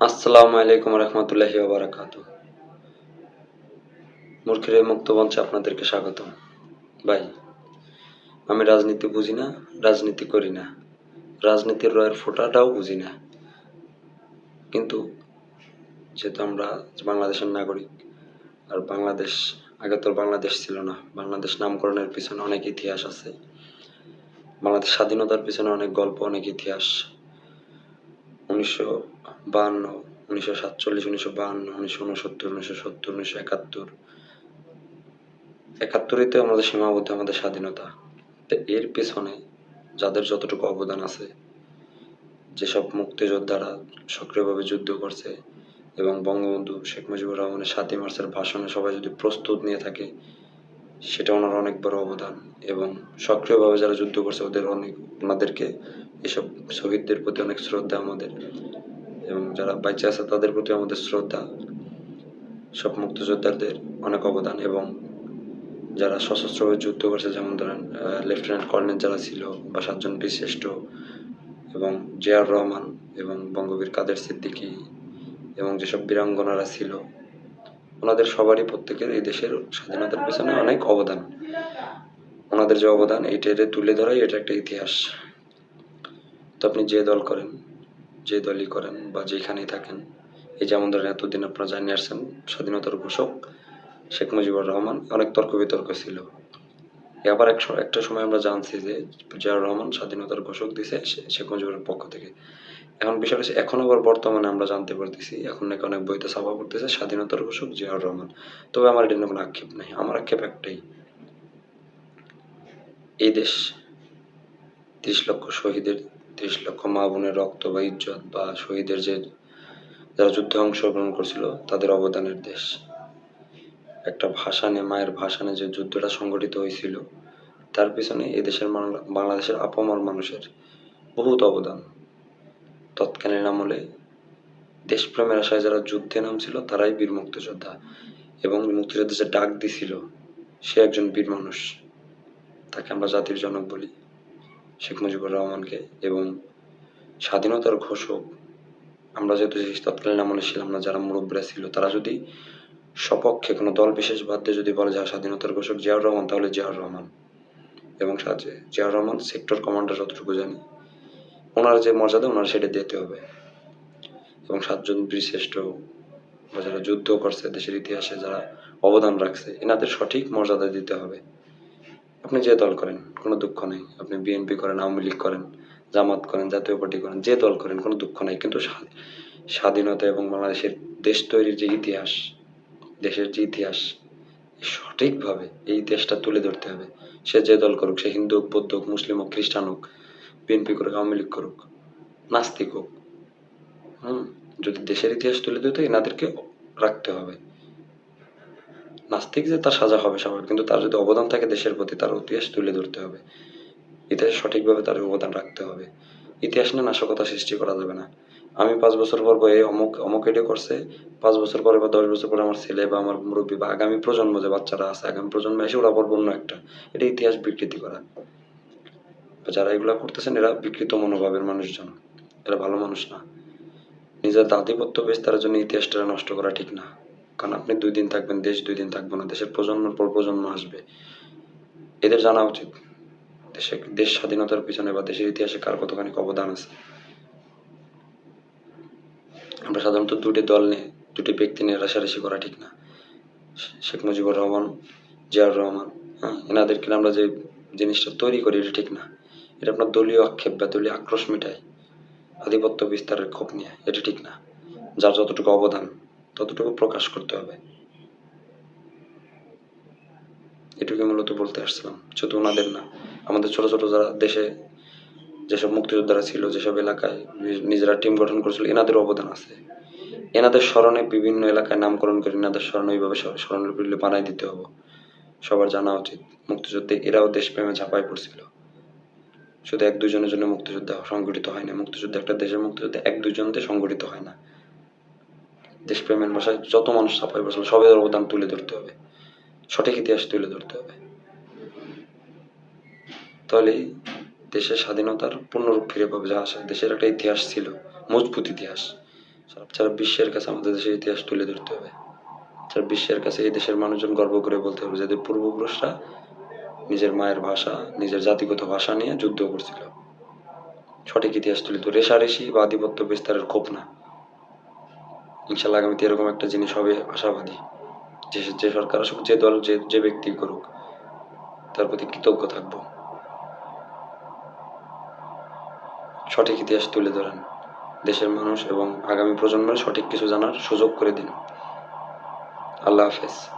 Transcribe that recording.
আসসালামু আলাইকুম রহমতুল্লাহি ওয়া বারাকাতুহু। মূর্খের এই মুক্ত মঞ্চে আপনাদেরকে স্বাগতম। ভাই, আমি রাজনীতি বুঝি না, রাজনীতি করি না, রাজনীতির রয়ের ফোঁটাটাও বুঝি না। কিন্তু যেহেতু আমরা বাংলাদেশের নাগরিক, আর বাংলাদেশ আগে তো বাংলাদেশ ছিল না। বাংলাদেশ নামকরণের পিছনে অনেক ইতিহাস আছে। বাংলাদেশ স্বাধীনতার পিছনে অনেক গল্প, অনেক ইতিহাস। 1952, 1947, 1952, 1969, 1970, 1971। 71-তে আমাদের সীমাবদ্ধ আমাদের স্বাধীনতা। তো এর পেছনে যাদের যতটুকু অবদান আছে, যেসব মুক্তিযোদ্ধারা সক্রিয়ভাবে যুদ্ধ করছে, এবং বঙ্গবন্ধু শেখ মুজিবুর রহমানের 7ই মার্চের ভাষণে সবাই যদি প্রস্তুত নিয়ে থাকে, সেটা ওনার অনেক বড় অবদান। এবং সক্রিয়ভাবে যারা যুদ্ধ করছে ওনাদেরকে, এসব শহীদদের প্রতি অনেক শ্রদ্ধা আমাদের, এবং যারা বেঁচে আছে তাদের প্রতি আমাদের শ্রদ্ধা। সব মুক্তিযোদ্ধাদের অনেক অবদান, এবং যারা সশস্ত্রভাবে যুদ্ধ করছে, যেমন ধরেন লেফটেন্যান্ট কর্নেল যারা ছিল, বা 7 জন বীরশ্রেষ্ঠ, এবং জিয়াউর রহমান, এবং বঙ্গবীর কাদের সিদ্দিকী, এবং যেসব বীরাঙ্গনারা ছিল, ওনাদের সবারই প্রত্যেকের এই দেশের স্বাধীনতার পেছনে অনেক অবদান। ওনাদের যে অবদান এইটারে তুলে ধরাই এটা একটা ইতিহাস। তো আপনি যে দল করেন, যে দলই করেন, বা যেখানেই থাকেন, এই যেমন ধরেন এতদিন আপনারা জানিয়ে আসছেন স্বাধীনতার ঘোষক শেখ মুজিবুর রহমান, অনেক তর্ক বিতর্ক ছিল। আবার একটা সময় আমরা জানছি যে জিয়াউর রহমান স্বাধীনতার ঘোষক দিছে শেখ মুজিবুরের পক্ষ থেকে। এখন বিষয়টা হচ্ছে, এখন আবার বর্তমানে আমরা জানতে পারতেছি, এখন নাকি অনেক বইতে ছাপা পড়তেছে স্বাধীনতার ঘোষক জিয়াউর রহমান। তবে আমার এটা নিয়ে কোনো আক্ষেপ নাই। আমার আক্ষেপ একটাই, এই দেশ 30 লক্ষ শহীদের, 30 লক্ষ মা বোনের রক্ত বা ইজ্জত, বা শহীদের যে যারা যুদ্ধে অংশগ্রহণ করছিল তাদের অবদানের দেশ। একটা ভাসানে, মায়ের ভাসানে যে যুদ্ধটা সংগঠিত হয়েছিল, তার পিছনে এদেশের বাংলাদেশের আপামর মানুষের বহুত অবদান। তৎকালীন আমলে দেশপ্রেমের আশায় যারা যুদ্ধে নামছিল তারাই বীর মুক্তিযোদ্ধা, এবং মুক্তিযুদ্ধে যে ডাক দিছিল সে একজন বীর মানুষ। তাকে আমরা জাতির জনক বলি, শেখ মুজিবুর রহমানকে। এবং স্বাধীনতার ঘোষক আমরা যেহেতু তৎকালীন আমলে ছিলাম না, যারা মুরব্বীরা ছিল তারা যদি সপক্ষে কোনো দল বিশেষ বাদ দিয়ে যদি বলে যে স্বাধীনতার ঘোষক জিয়াউর রহমান, তাহলে জিয়াউর রহমান। এবং জিয়াউর রহমান সেক্টর কমান্ডার, যতটুকু জানি ওনার যে মর্যাদা ওনার সেটা দিতে হবে। এবং 7 জন বীরশ্রেষ্ঠ, বা যারা যুদ্ধ করছে দেশের ইতিহাসে, যারা অবদান রাখছে, এনাদের সঠিক মর্যাদা দিতে হবে। আপনি যে দল করেন কোনো দুঃখ নেই, আপনি বিএনপি করেন, আওয়ামী লীগ করেন, জামাত করেন, জাতীয় পার্টি করেন, যে দল করেন কোনো দুঃখ নেই। কিন্তু স্বাধীনতা এবং বাংলাদেশের দেশ তৈরির যে ইতিহাস, দেশের যে ইতিহাস, সঠিকভাবে এই দেশটা তুলে ধরতে হবে। সে যে দল করুক, সে হিন্দু হোক, বৌদ্ধ হোক, মুসলিম হোক, খ্রিস্টান হোক, বিএনপি করুক, আওয়ামী লীগ করুক, নাস্তিক হোক, যদি দেশের ইতিহাস তুলে দিতে এনাদেরকে রাখতে হবে। নাস্তিক যে তার সাজা হবে স্বাভাবিক, কিন্তু তার যদি অবদান থাকে দেশের প্রতি, তার ইতিহাস তুলে ধরতে হবে। ইতিহাস সঠিকভাবে তার অবদান রাখতে হবে। ইতিহাস নিয়ে নাশকতা সৃষ্টি করা যাবে না। আমি 5 বছর পর এই অমুক অমুক এটা করছে, 5 বছর পরে বা 10 বছর পরে আমার ছেলে বা আমার মুরব্বী বা আগামী প্রজন্ম যে বাচ্চারা আছে, আগামী প্রজন্ম এসে ওরা পড়বো অন্য একটা। এটা ইতিহাস বিকৃতি করা। যারা এগুলা করতেছেন এরা বিকৃত মনোভাবের মানুষজন, এরা ভালো মানুষ না। নিজের আধিপত্য বিস্তারের জন্য ইতিহাসটা নষ্ট করা ঠিক না। কারণ আপনি 2 দিন থাকবেন, দেশ 2 দিন থাকবে না, দেশের প্রজন্মের পর প্রজন্ম আসবে। এদের জানা উচিত দেশ স্বাধীনতার পিছনে বা দেশের ইতিহাসে কার কতখানি অবদান আছে। আমরা সাধারণত 2টি দল নিয়ে, 2টি ব্যক্তি নিয়ে রেষারেষি করা ঠিক না। শেখ মুজিবুর রহমান, জিয়াউর রহমান, এনাদেরকে আমরা যে জিনিসটা তৈরি করি এটা ঠিক না। এটা আপনার দলীয় আক্ষেপ বা দলীয় আক্রোশ মেটায়, আধিপত্য বিস্তারের ক্ষোভ নিয়ে, এটা ঠিক না। যার যতটুকু অবদান ততটুকু প্রকাশ করতে হবে। এটুকু মূলত বলতে আসছিলাম। শুধু ওনাদের না, আমাদের ছোট ছোট যারা দেশে যেসব মুক্তিযোদ্ধারা ছিল, যেসব এলাকায় নিজেরা টিম গঠন করেছিল, এনাদের অবদান আছে। এনাদের স্মরণে বিভিন্ন এলাকায় নামকরণ করে এনাদের স্মরণে ওইভাবে স্মরণলিপি বানাই দিতে হবে। সবার জানা উচিত মুক্তিযুদ্ধে এরাও দেশপ্রেমে ঝাঁপাই পড়ছিল। শুধু 1-2 জনের জন্য মুক্তিযুদ্ধ সংগঠিত হয় না। মুক্তিযুদ্ধ একটা দেশের মুক্তিযুদ্ধ 1-2 জনতে সংগঠিত হয় না। দেশপ্রেমের ভাষায় যত মানুষ ঝাঁপাই পড়ছিল সবার অবদান তুলে ধরতে হবে, সঠিক ইতিহাস তুলে ধরতে হবে। তাহলেই দেশের স্বাধীনতার পূর্ণরূপ ফিরে পাবে। যা আসে, দেশের একটা ইতিহাস ছিল, মজবুত ইতিহাস। সারা বিশ্বের কাছে আমাদের দেশের ইতিহাস তুলে ধরতে হবে। সারা বিশ্বের কাছে এই দেশের মানুষজন গর্ব করে বলতে হবে যাদের পূর্বপুরুষরা নিজের মায়ের ভাষা, নিজের জাতিগত ভাষা নিয়ে যুদ্ধ করছিল। সঠিক ইতিহাস তুলে ধরে রেষারেষি বা আধিপত্য বিস্তারের ক্ষোভ না। ইনশাল্লাহ আগামীতে এরকম একটা জিনিস হবে আশাবাদী। যে সরকার আসুক, যে দল, যে ব্যক্তি করুক, তার প্রতি কৃতজ্ঞ থাকবো। সঠিক ইতিহাস তুলে ধরেন, দেশের মানুষ এবং আগামী প্রজন্মের সঠিক কিছু জানার সুযোগ করে দিন। আল্লাহ হাফেজ।